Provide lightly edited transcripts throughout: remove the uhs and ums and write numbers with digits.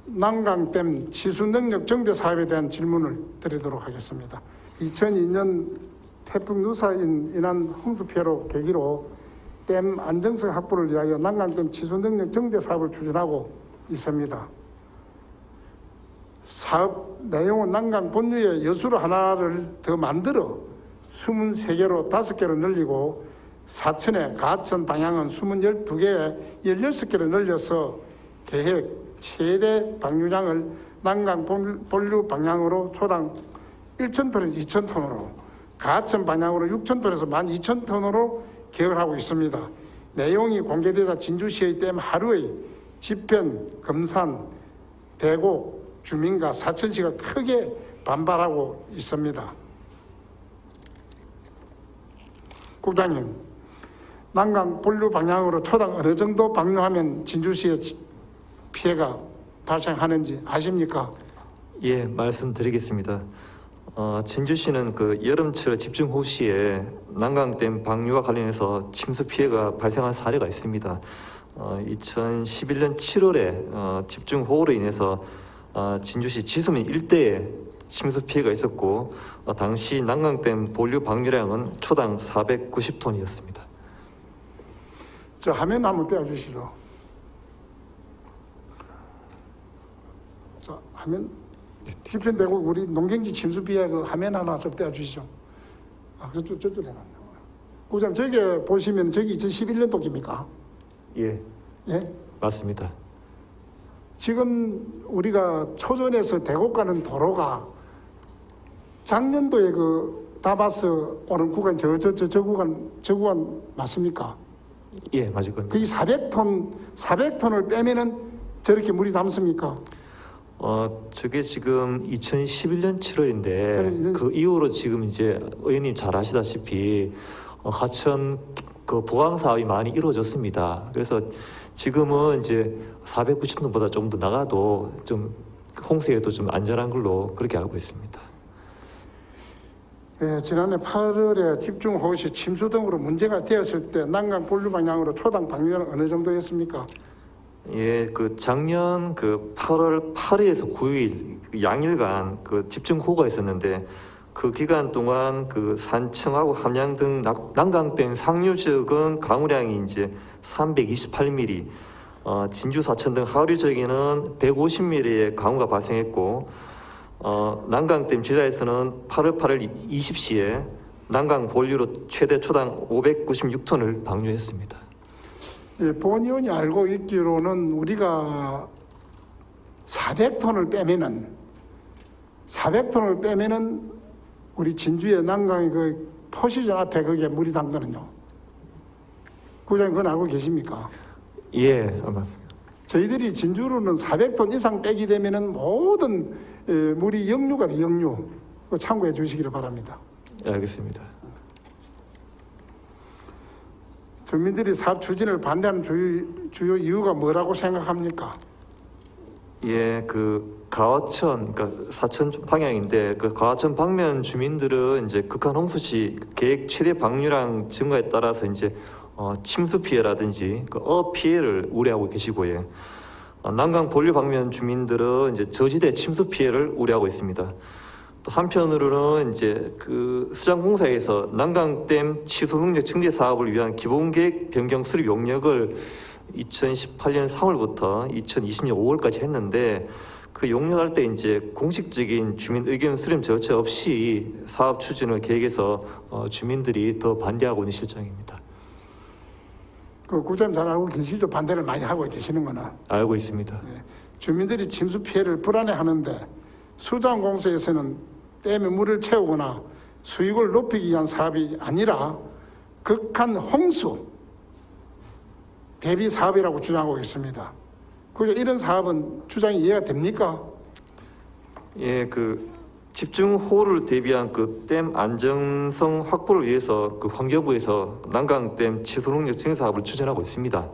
난강댐 치수능력 정대 사업에 대한 질문을 드리도록 하겠습니다. 2002년 태풍 누사인 인한 홍수 피해로 계기로 댐 안정성 확보를 위하여 난강댐 치수능력 정대 사업을 추진하고 있습니다. 사업 내용은 난강 본류의 여수로 하나를 더 만들어 수문 3개로 5개로 늘리고 사천의 가천 방향은 수문 12개에 16개로 늘려서 계획 최대 방류량을 난강 본류 방향으로 초당 1,000톤에서 2,000톤으로 가천 방향으로 6,000톤에서 12,000톤으로 계획을 하고 있습니다. 내용이 공개되자 진주시의 댐 하루의 지편, 금산, 대곡 주민과 사천시가 크게 반발하고 있습니다. 국장님, 난강 본류 방향으로 초당 어느 정도 방류하면 진주시에 피해가 발생하는지 아십니까? 예, 말씀드리겠습니다. 진주시는 그 여름철 집중호우 시에 난강댐 방류와 관련해서 침수 피해가 발생한 사례가 있습니다. 2011년 7월에 집중호우로 인해서 진주시 지수면 일대에 침수 피해가 있었고 당시 난강댐 본류 방류량은 초당 490톤이었습니다. 저 화면 한번 떼어주시죠. 자, 화면 집현되고 우리 농경지 침수 피해 그 화면 하나 좀 떼어주시죠. 저쪽 해놨네. 국장 저기 보시면 저기 2011년 도입니까? 예, 예? 맞습니다. 지금 우리가 초전에서 대곡 가는 도로가 작년도에 그 다바스 오는 구간 저 구간 맞습니까? 예, 맞을 겁니다. 거기 400톤을 빼면은 저렇게 물이 담습니까? 저게 지금 2011년 7월인데 그 이후로 지금 이제 의원님 잘 아시다시피 하천 그 보강 사업이 많이 이루어졌습니다. 그래서 지금은 이제 490톤보다 좀 더 나가도 좀 홍수에도 좀 안전한 걸로 그렇게 알고 있습니다. 예, 지난해 8월에 집중호우 시 침수 등으로 문제가 되었을 때 난강 본류 방향으로 초당 방류량은 어느 정도였습니까? 예, 그 작년 그 8월 8일에서 9일 그 양일간 그 집중호우가 있었는데 그 기간 동안 그 산청하고 함양 등 난강댐 상류 지역은 강우량이 이제 328mm, 진주 사천 등 하류 지역에는 150mm의 강우가 발생했고 난강댐 지자에서는 8월 8일 20시에 난강 본류로 최대 초당 596톤을 방류했습니다. 예, 본 의원이 알고 있기로는 우리가 400톤을 빼면은 우리 진주의 난강의 그 포시전 앞에 거기에 물이 담거든요. 국장님 그건 알고 계십니까? 예, 아마 저희들이 진주로는 400톤 이상 빼기 되면은 모든 물이 역류가 돼, 역류. 그거 참고해 주시기를 바랍니다. 예, 알겠습니다. 주민들이 사업 추진을 반대하는 주요 이유가 뭐라고 생각합니까? 예, 그 가화천, 그러니까 사천 방향인데 그 가화천 방면 주민들은 이제 극한 홍수 시 계획 최대 방류량 증가에 따라서 이제 침수 피해라든지 그 피해를 우려하고 계시고요. 난강 본류 방면 주민들은 이제 저지대 침수 피해를 우려하고 있습니다. 또 한편으로는 이제 그 수장공사에서 난강댐 치수능력 증대 사업을 위한 기본계획 변경 수립 용역을 2018년 3월부터 2020년 5월까지 했는데 그 용역할 때 이제 공식적인 주민 의견 수렴 절차 없이 사업 추진을 계획해서 주민들이 더 반대하고 있는 실정입니다. 그 국장님 잘 알고 계시죠? 반대를 많이 하고 계시는구나. 알고 있습니다. 네. 주민들이 침수 피해를 불안해하는데 수자원공사에서는 댐에 물을 채우거나 수익을 높이기 위한 사업이 아니라 극한 홍수 대비 사업이라고 주장하고 있습니다. 그게 이런 사업은 주장이 이해가 됩니까? 예, 그 집중호우를 대비한 그 댐 안정성 확보를 위해서 그 환경부에서 난강댐 치수능력 증대 사업을 추진하고 있습니다.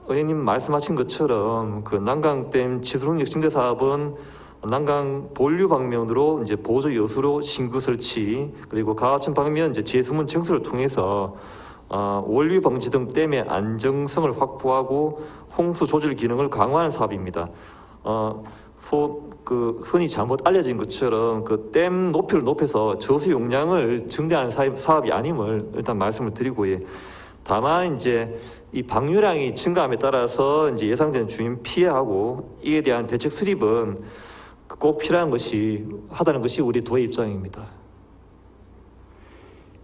의원님 말씀하신 것처럼 그 난강댐 치수능력 증대 사업은 난강 본류 방면으로 이제 보조 여수로 신구 설치 그리고 가하천 방면 이제 제수문 청소를 통해서 원류 방지 등 댐의 안정성을 확보하고 홍수 조절 기능을 강화하는 사업입니다. 흔히 잘못 알려진 것처럼 그 댐 높이를 높여서 저수 용량을 증대하는 사업이 아님을 일단 말씀을 드리고, 예. 다만 이제 이 방류량이 증가함에 따라서 이제 예상되는 주민 피해하고 이에 대한 대책 수립은 꼭 필요한 하다는 것이 우리 도의 입장입니다.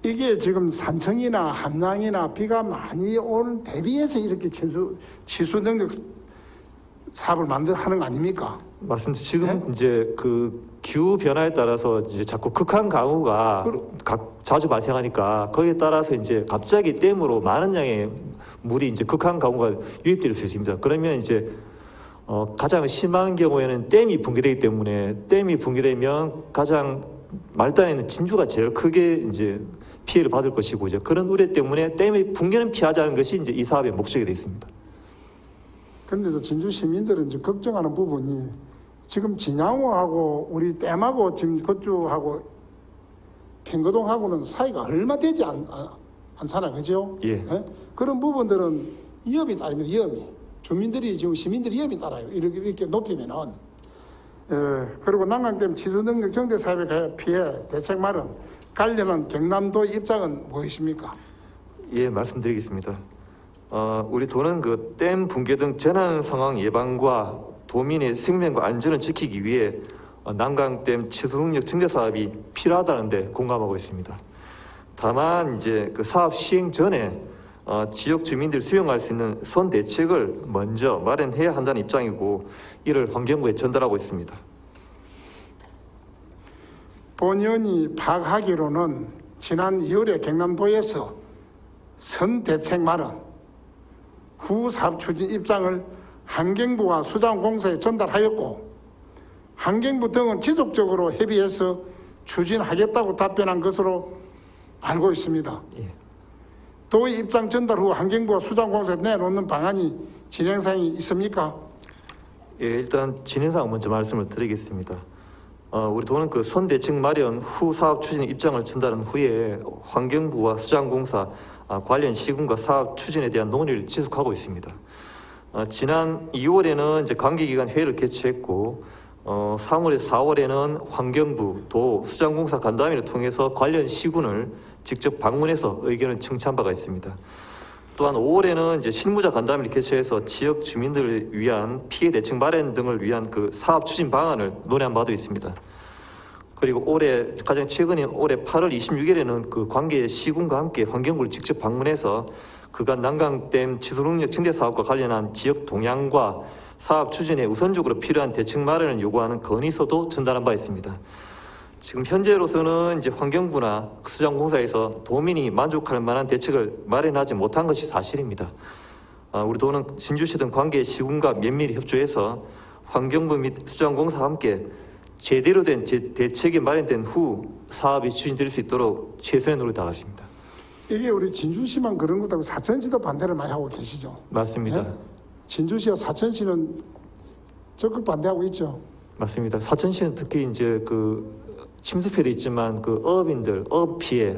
이게 지금 산청이나 함량이나 비가 많이 오는 대비해서 이렇게 치수 능력 사업을 하는 거 아닙니까? 맞습니다. 지금 이제 그 기후 변화에 따라서 이제 자꾸 극한 강우가 자주 발생하니까 거기에 따라서 이제 갑자기 댐으로 많은 양의 물이 이제 극한 강우가 유입될 수 있습니다. 그러면 이제 가장 심한 경우에는 댐이 붕괴되기 때문에, 댐이 붕괴되면 가장 말단에는 진주가 제일 크게 이제 피해를 받을 것이고, 이제 그런 우려 때문에 댐의 붕괴는 피하자는 것이 이제 이 사업의 목적이 되어 있습니다. 그런데도 진주 시민들은 이제 걱정하는 부분이, 지금 진양호하고 우리 댐하고 지금 그쪽하고 평거동하고는 사이가 얼마 되지 않잖아요, 그죠? 예. 그런 부분들은 위험이 따릅니다. 위험이 주민들이 지금 시민들이 위험이 따라요. 이렇게 높이면은. 그리고 난강댐 치수 능력 정대 사업의 피해 대책 마련 관련한 경남도 입장은 무엇입니까? 예, 말씀드리겠습니다. 우리 도는 그 댐 붕괴 등 재난 상황 예방과 도민의 생명과 안전을 지키기 위해 난강댐 치수 능력 증대 사업이 필요하다는데 공감하고 있습니다. 다만 이제 그 사업 시행 전에 지역 주민들이 수용할 수 있는 선 대책을 먼저 마련해야 한다는 입장이고, 이를 환경부에 전달하고 있습니다. 본위원이 파악하기로는 지난 2월에 경남도에서 선 대책 마련 후 사업 추진 입장을 환경부와 수자원공사에 전달하였고, 환경부 등은 지속적으로 협의해서 추진하겠다고 답변한 것으로 알고 있습니다. 예. 도의 입장 전달 후 환경부와 수자원공사에 내놓는 방안이 진행사항이 있습니까? 예, 일단 진행사항 먼저 말씀을 드리겠습니다. 우리 도는 그 선 대책 마련 후 사업 추진 입장을 전달한 후에 환경부와 수자원공사 관련 시군과 사업 추진에 대한 논의를 지속하고 있습니다. 지난 2월에는 이제 관계기관 회의를 개최했고, 3월에서 4월에는 환경부, 도, 수자원공사 간담회를 통해서 관련 시군을 직접 방문해서 의견을 청취한 바가 있습니다. 또한 5월에는 이제 실무자 간담회를 개최해서 지역 주민들을 위한 피해 대책 마련 등을 위한 그 사업 추진 방안을 논의한 바도 있습니다. 그리고 가장 최근인 올해 8월 26일에는 그 관계 시군과 함께 환경부를 직접 방문해서 그간 난강댐 치수 능력 증대 사업과 관련한 지역 동향과 사업 추진에 우선적으로 필요한 대책 마련을 요구하는 건의서도 전달한 바 있습니다. 지금 현재로서는 이제 환경부나 수자원공사에서 도민이 만족할 만한 대책을 마련하지 못한 것이 사실입니다. 우리 도는 진주시 등 관계 시군과 면밀히 협조해서 환경부 및 수자원공사와 함께 제대로 된 대책이 마련된 후 사업이 추진될 수 있도록 최선의 노력을 다하겠습니다. 이게 우리 진주시만 그런 것도 사천시도 반대를 많이 하고 계시죠? 맞습니다. 네? 진주시와 사천시는 적극 반대하고 있죠? 맞습니다. 사천시는 특히 이제 그 침수 피해도 있지만 그 어업인들, 어업 피해,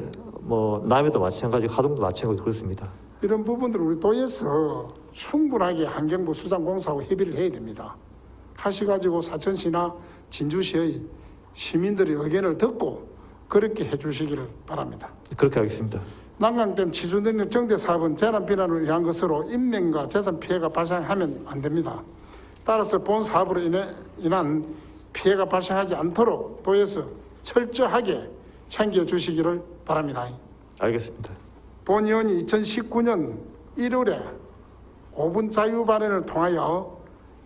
남해도 마찬가지, 하동도 마찬가지 그렇습니다. 이런 부분들 우리 도에서 충분하게 환경부 수자원공사하고 협의를 해야 됩니다. 하셔가지고 사천시나 진주시의 시민들의 의견을 듣고 그렇게 해주시기를 바랍니다. 그렇게 하겠습니다. 난강댐 치수 능력 정대 사업은 재난 비난으로 인한 것으로 인명과 재산 피해가 발생하면 안 됩니다. 따라서 본 사업으로 인한 피해가 발생하지 않도록 도에서 철저하게 챙겨주시기를 바랍니다. 알겠습니다. 본 의원이 2019년 1월에 5분 자유 발언을 통하여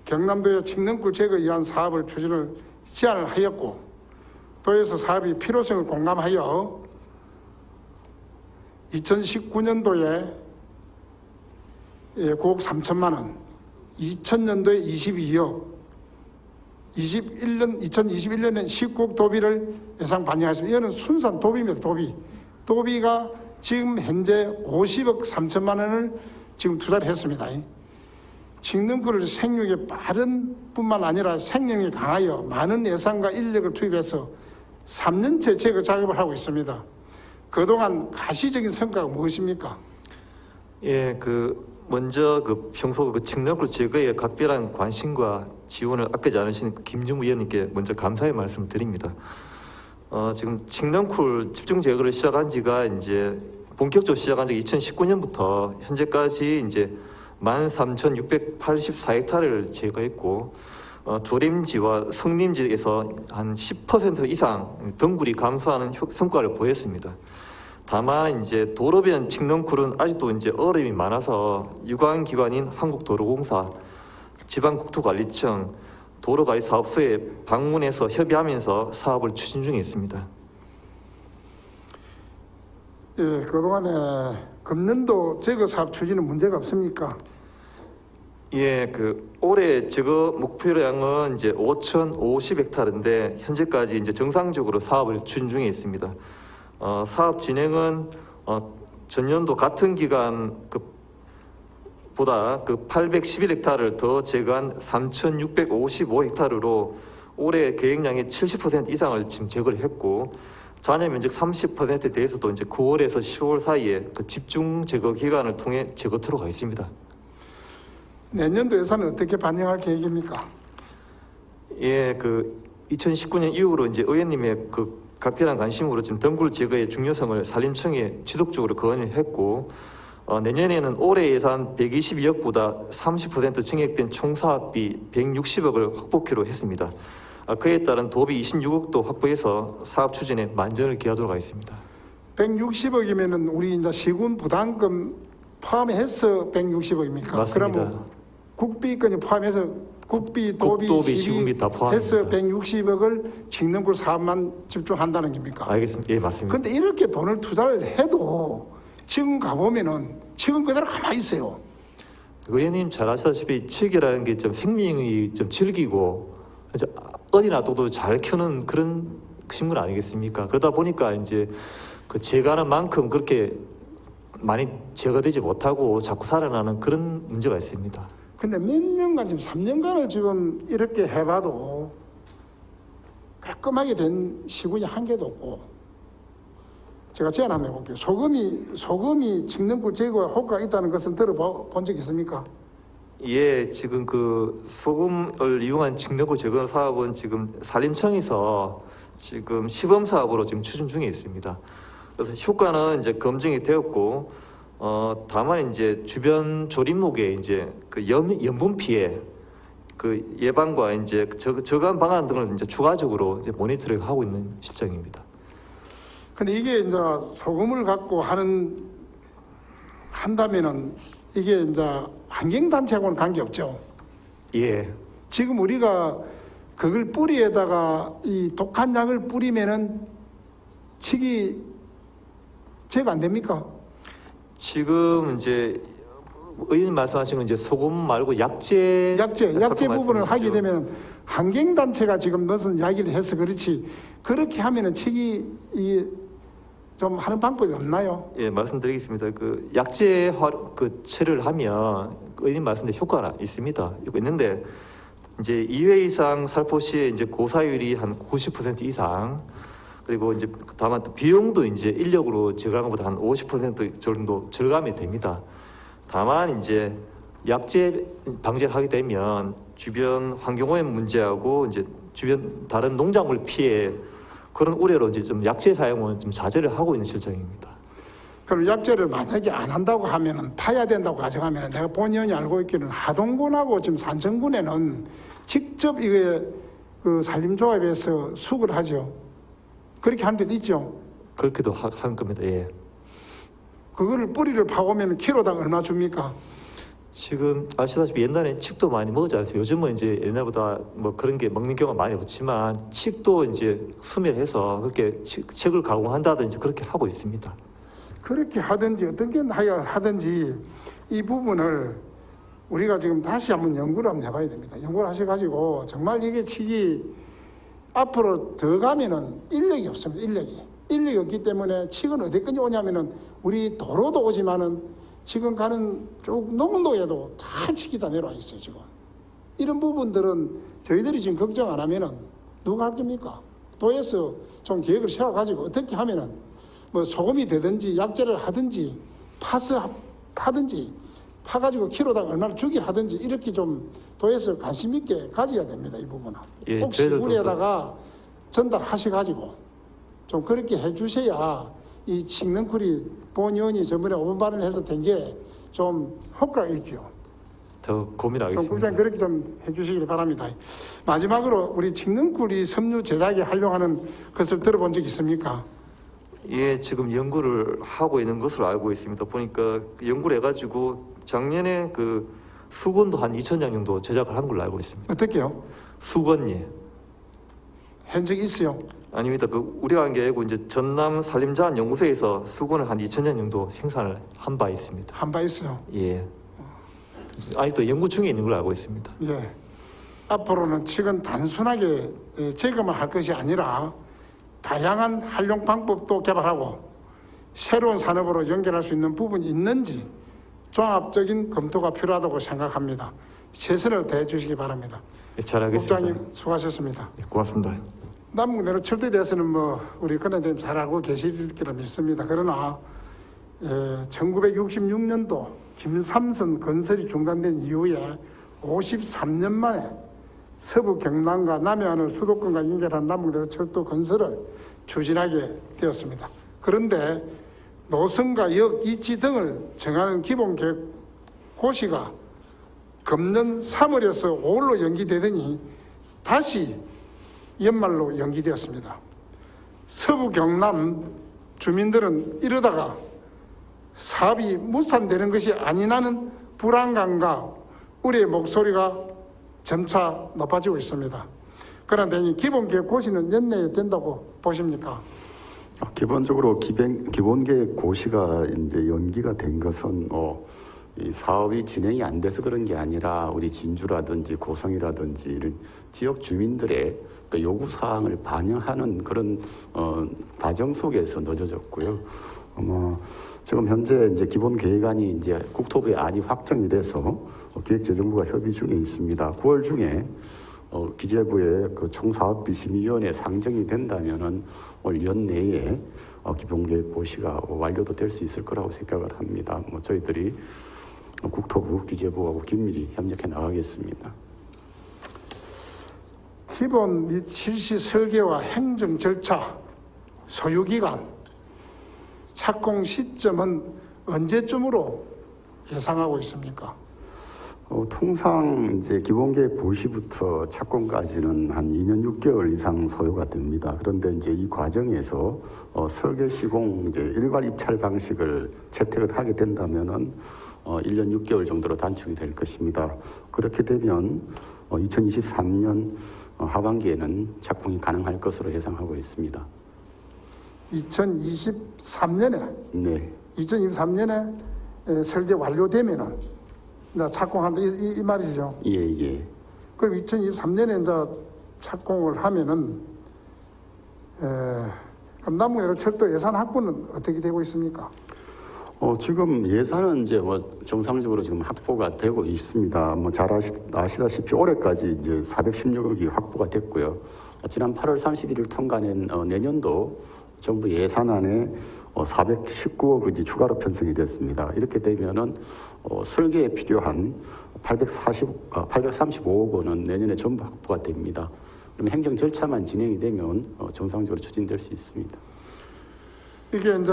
경남도의 칡능굴 제거에 의한 사업을 추진을 제안을 하였고, 도에서 사업의 필요성을 공감하여 2019년도에 9억 3천만 원, 2000년도에 22억, 2021년에 19억 도비를 예상 반영하였습니다. 이거는 순수한 도비입니다. 도비가 지금 현재 50억 3천만 원을 지금 투자를 했습니다. 칡능굴을 생육에 빠른 뿐만 아니라 생명이 강하여 많은 예산과 인력을 투입해서 3년째 제거 작업을 하고 있습니다. 그동안 가시적인 성과가 무엇입니까? 예, 먼저 평소 칡렁굴 제거에 각별한 관심과 지원을 아끼지 않으신 김정우 의원님께 먼저 감사의 말씀을 드립니다. 지금 칡렁굴 집중 제거를 시작한 지가 이제 본격적으로 시작한 지가 2019년부터 현재까지 이제 13,684헥타르를 제거했고 조림지와 성림지에서 한 10% 이상 덩굴이 감소하는 성과를 보였습니다. 다만 이제 도로변 칡렁굴은 아직도 이제 어려움이 많아서 유관기관인 한국도로공사, 지방국토관리청, 도로관리사업소에 방문해서 협의하면서 사업을 추진 중에 있습니다. 예, 그동안에 금년도 제거 사업 추진은 문제가 없습니까? 예, 올해 제거 목표량은 이제 5,050헥타르인데 현재까지 이제 정상적으로 사업을 추진 중에 있습니다. 사업 진행은 전년도 같은 기간 보다 811헥타르를 더 제거한 3,655헥타르로 올해 계획량의 70% 이상을 지금 제거를 했고 잔여 면적 30%에 대해서도 이제 9월에서 10월 사이에 집중 제거 기간을 통해 제거 들어가겠습니다. 내년도 예산은 어떻게 반영할 계획입니까? 예, 2019년 이후로 이제 의원님의 각별한 관심으로 지금 덩굴 제거의 중요성을 산림청에 지속적으로 건의를 했고 내년에는 올해 예산 122억보다 30% 증액된 총사업비 160억을 확보키로 했습니다. 그에 따른 도비 26억도 확보해서 사업 추진에 만전을 기하도록 하겠습니다. 160억이면은 우리 이제 시군 부담금 포함해서 160억입니까? 맞습니다. 그러면 국비까지 포함해서 국비, 도비, 시군비 다 해서 포함입니다. 160억을 칡렁굴 사업만 집중한다는 겁니까? 알겠습니다. 예, 맞습니다. 그런데 이렇게 돈을 투자를 해도 지금 가보면은 지금 그대로 가만히 있어요. 의원님 잘 아시다시피 칡이라는 게 좀 생명이 좀 질기고 어디 놔둬도 잘 키우는 그런 식물 아니겠습니까? 그러다 보니까 이제 제거하는 만큼 그렇게 많이 제거되지 못하고 자꾸 살아나는 그런 문제가 있습니다. 근데 몇 년간 지금 3년간을 지금 이렇게 해봐도 깔끔하게 된 시군이 한 개도 없고 제가 제안 한번 해볼게요. 소금이 칡렁굴 제거에 효과가 있다는 것은 들어본 적 있습니까? 예, 지금 소금을 이용한 칡렁굴 제거 사업은 지금 산림청에서 지금 시범 사업으로 지금 추진 중에 있습니다. 그래서 효과는 이제 검증이 되었고, 다만 이제 주변 조림목에 이제 염분 피해 예방과 이제 저감 방안 등을 이제 추가적으로 이제 모니터링 하고 있는 실정입니다. 근데 이게 이제 소금을 갖고 한다면은 이게 이제 환경단체하고는 관계없죠. 예. 지금 우리가 그걸 뿌리에다가 이 독한 약을 뿌리면은 칡이 제거 안 됩니까? 지금 이제 의원님 말씀하신 건 이제 소금 말고 약재 부분을 하게 말씀이시죠? 되면 환경단체가 지금 무슨 이야기를 해서 그렇지 그렇게 하면은 칡이 좀 하는 방법이 없나요? 예, 말씀드리겠습니다. 약재 채를 하면 의원님 말씀대로 효과가 있습니다. 있는데 이제 2회 이상 살포시에 이제 고사율이 한 90% 이상 그리고 이제 다만 또 비용도 이제 인력으로 제거하는 것보다 한 50% 정도 절감이 됩니다. 다만 이제 약재 방제를 하게 되면 주변 환경오염 문제하고 이제 주변 다른 농작물 피해 그런 우려로 이제 좀 약재 사용은 좀 자제를 하고 있는 실정입니다. 그럼 약재를 만약에 안 한다고 하면은 파야 된다고 가정하면은 내가 본의원이 알고 있기는 하동군하고 지금 산청군에는 직접 이게 산림조합에서 수거를 하죠. 그렇게 하는 데도 있죠. 그렇게도 하는 겁니다. 예. 그거를 뿌리를 파보면 키로당 얼마 줍니까? 지금 아시다시피 옛날엔 칡도 많이 먹었지 않습니까? 요즘은 이제 옛날보다 뭐 그런 게 먹는 경우가 많이 없지만 칡도 이제 수매해서 그렇게 칡을 가공한다든지 그렇게 하고 있습니다. 그렇게 하든지 어떻게 하든지 이 부분을 우리가 지금 다시 한번 연구를 한번 해봐야 됩니다. 연구를 하셔가지고 정말 이게 칡이 앞으로 더 가면은 인력이 없습니다. 인력이 없기 때문에 칡은 어디까지 오냐면은 우리 도로도 오지만은 지금 가는 쭉 농도에도 다 칡이 다 내려와 있어요. 지금 이런 부분들은 저희들이 지금 걱정 안 하면은 누가 할 겁니까? 도에서 좀 계획을 세워가지고 어떻게 하면은 뭐 소금이 되든지 약재를 하든지 파서 파든지 파가지고 키로당 얼마를 주기 하든지 이렇게 좀 도에서 관심 있게 가져야 됩니다. 이 부분은. 예, 꼭 저희들도 시군에다가 전달하셔가지고 좀 그렇게 해주셔야 이 칡넝쿨이 본 의원이 저번에 5분 발언해서 된 게 좀 효과가 있죠. 더 좀 고민하겠습니다. 국장 그렇게 좀 해주시길 바랍니다. 마지막으로 우리 칡넝쿨이 섬유 제작에 활용하는 것을 들어본 적 있습니까? 예, 지금 연구를 하고 있는 것으로 알고 있습니다. 보니까 연구를 해가지고 작년에 그 수건도 한 2,000장 정도 제작을 한 걸로 알고 있습니다. 어떻게요? 수건, 예. 한 적이 있어요? 아닙니다. 그 우리가 한 게 아니고 이제 전남 산림자원연구소에서 수건을 한 2,000장 정도 생산을 한 바 있습니다. 한 바 있어요. 예. 아직도 연구 중에 있는 걸로 알고 있습니다. 예. 앞으로는 칡은 단순하게 제거만 할 것이 아니라 다양한 활용 방법도 개발하고 새로운 산업으로 연결할 수 있는 부분이 있는지 종합적인 검토가 필요하다고 생각합니다. 최선을 다해 주시기 바랍니다. 예, 잘하겠습니다. 국장님 수고하셨습니다. 예, 고맙습니다. 남북 내로 철도에 대해서는 뭐 우리 권한대님 잘 알고 계실 거라 믿습니다. 그러나 1966년도 김삼선 건설이 중단된 이후에 53년 만에 서부 경남과 남해안을 수도권과 연결한 남북 내로 철도 건설을 추진하게 되었습니다. 그런데 노선과 역, 이치 등을 정하는 기본 계획 고시가 금년 3월에서 5월로 연기되더니 다시 연말로 연기되었습니다. 서부 경남 주민들은 이러다가 사업이 무산되는 것이 아니라는 불안감과 우리의 목소리가 점차 높아지고 있습니다. 그런데 이 기본계획 고시는 연내에 된다고 보십니까? 기본적으로 기본계획 고시가 이제 연기가 된 것은 이 사업이 진행이 안 돼서 그런 게 아니라 우리 진주라든지 고성이라든지 이런 지역 주민들의 그 요구 사항을 반영하는 그런 과정 속에서 늦어졌고요. 지금 현재 이제 기본 계획안이 이제 국토부의 안이 확정이 돼서 기획재정부가 협의 중에 있습니다. 9월 중에 기재부의 그 총사업비 심의위원회 상정이 된다면은 올 연내에 기본계획 고시가 완료도 될 수 있을 거라고 생각을 합니다. 저희들이 국토부, 기재부하고 긴밀히 협력해 나가겠습니다. 기본 및 실시 설계와 행정 절차, 소유기간, 착공 시점은 언제쯤으로 예상하고 있습니까? 통상 이제 기본계획 고시부터 착공까지는 한 2년 6개월 이상 소요가 됩니다. 그런데 이제 이 과정에서 설계 시공 이제 일괄 입찰 방식을 채택을 하게 된다면은 1년 6개월 정도로 단축이 될 것입니다. 그렇게 되면 2023년 하반기에는 착공이 가능할 것으로 예상하고 있습니다. 2023년에 네. 2023년에 설계 완료되면은 이제 착공한다 이 말이죠. 예. 그럼 2023년에 이제 착공을 하면은 그럼 남북내로 철도 예산 확보는 어떻게 되고 있습니까? 지금 예산은 이제 정상적으로 지금 확보가 되고 있습니다. 잘 아시다시피 올해까지 이제 416억이 확보가 됐고요. 지난 8월 31일 통과된 내년도 정부 예산안에 419억이 추가로 편성이 됐습니다. 이렇게 되면은 설계에 필요한 835억 원은 내년에 전부 확보가 됩니다. 그럼 행정 절차만 진행이 되면 정상적으로 추진될 수 있습니다. 이게 이제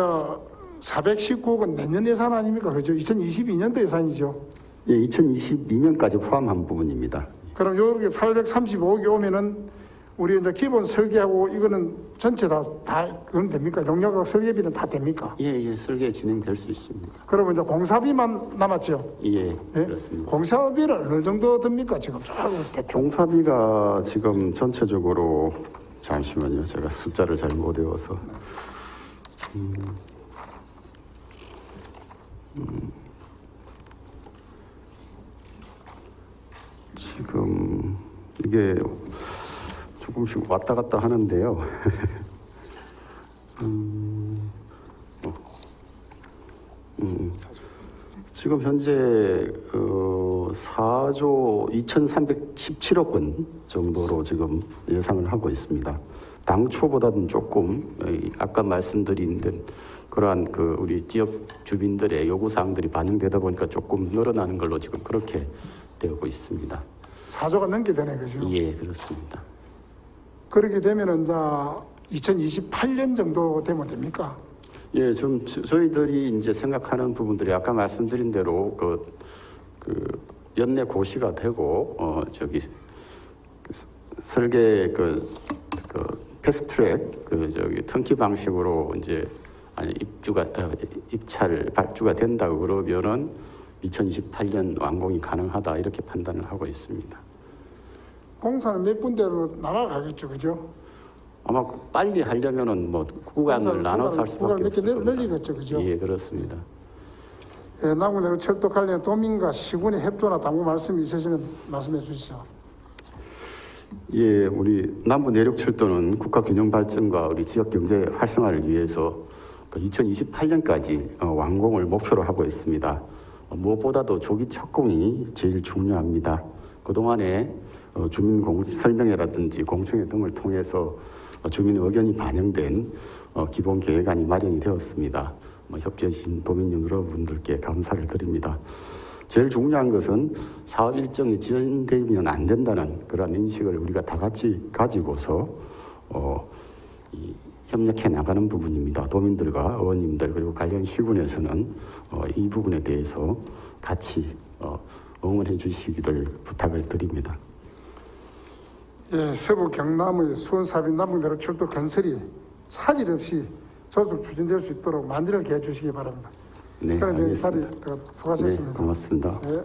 419억은 내년 예산 아닙니까? 그죠? 2022년도 예산이죠. 예, 2022년까지 포함한 부분입니다. 그럼 요렇게 835억이 오면은 우리 이제 기본 설계하고 이거는 전체 다 그건 됩니까? 용역하고 설계비는 다 됩니까? 예, 설계 진행될 수 있습니다. 그러면 이제 공사비만 남았죠? 예, 그렇습니다. 공사비는 어느 정도 듭니까? 지금 대충. 공사비가 지금 전체적으로 잠시만요. 제가 숫자를 잘 못 외워서. 지금 이게 조금씩 왔다 갔다 하는데요. 지금 현재 4조 2,317억 원 정도로 지금 예상을 하고 있습니다. 당초보다는 조금 아까 말씀드린 그러한 그 우리 지역 주민들의 요구 사항들이 반영되다 보니까 조금 늘어나는 걸로 지금 그렇게 되고 있습니다. 4조가 넘게 되네, 그죠? 예, 그렇습니다. 그렇게 되면은 이제 2028년 정도 되면 됩니까? 예, 좀 저희들이 이제 생각하는 부분들이 아까 말씀드린 대로 그 연내 고시가 되고 저기 설계 그 패스트트랙 저기 턴키 방식으로 이제 발주가 된다고 그러면은 2028년 완공이 가능하다 이렇게 판단을 하고 있습니다. 공사는 몇 군데로 날아가겠죠, 그죠? 아마 빨리 하려면은 뭐 구간을 나눠서 할 수밖에 구간을 없을 몇 개 겁니다. 늘리겠죠, 그죠? 예, 그렇습니다. 예, 남구내로 철도 관련 도민과 시군의 협조나 당부 말씀이 있으시면 말씀해 주시죠. 예, 우리 남부 내륙철도는 국가 균형 발전과 우리 지역 경제 활성화를 위해서 2028년까지 완공을 목표로 하고 있습니다. 무엇보다도 조기 착공이 제일 중요합니다. 그동안에 주민 설명회라든지 공청회 등을 통해서 주민 의견이 반영된 기본 계획안이 마련이 되었습니다. 협조해 주신 도민 여러분들께 감사를 드립니다. 제일 중요한 것은 사업 일정이 지연되면 안 된다는 그런 인식을 우리가 다 같이 가지고서 협력해 나가는 부분입니다. 도민들과 의원님들 그리고 관련 시군에서는 이 부분에 대해서 같이 응원해 주시기를 부탁을 드립니다. 예, 서부 경남의 수원사비 남북내로 철도 건설이 차질 없이 조속 추진될 수 있도록 만전을 기해 주시기 바랍니다. 네, 그럼 자리 알겠습니다. 수고하셨습니다. 네, 고맙습니다. 네.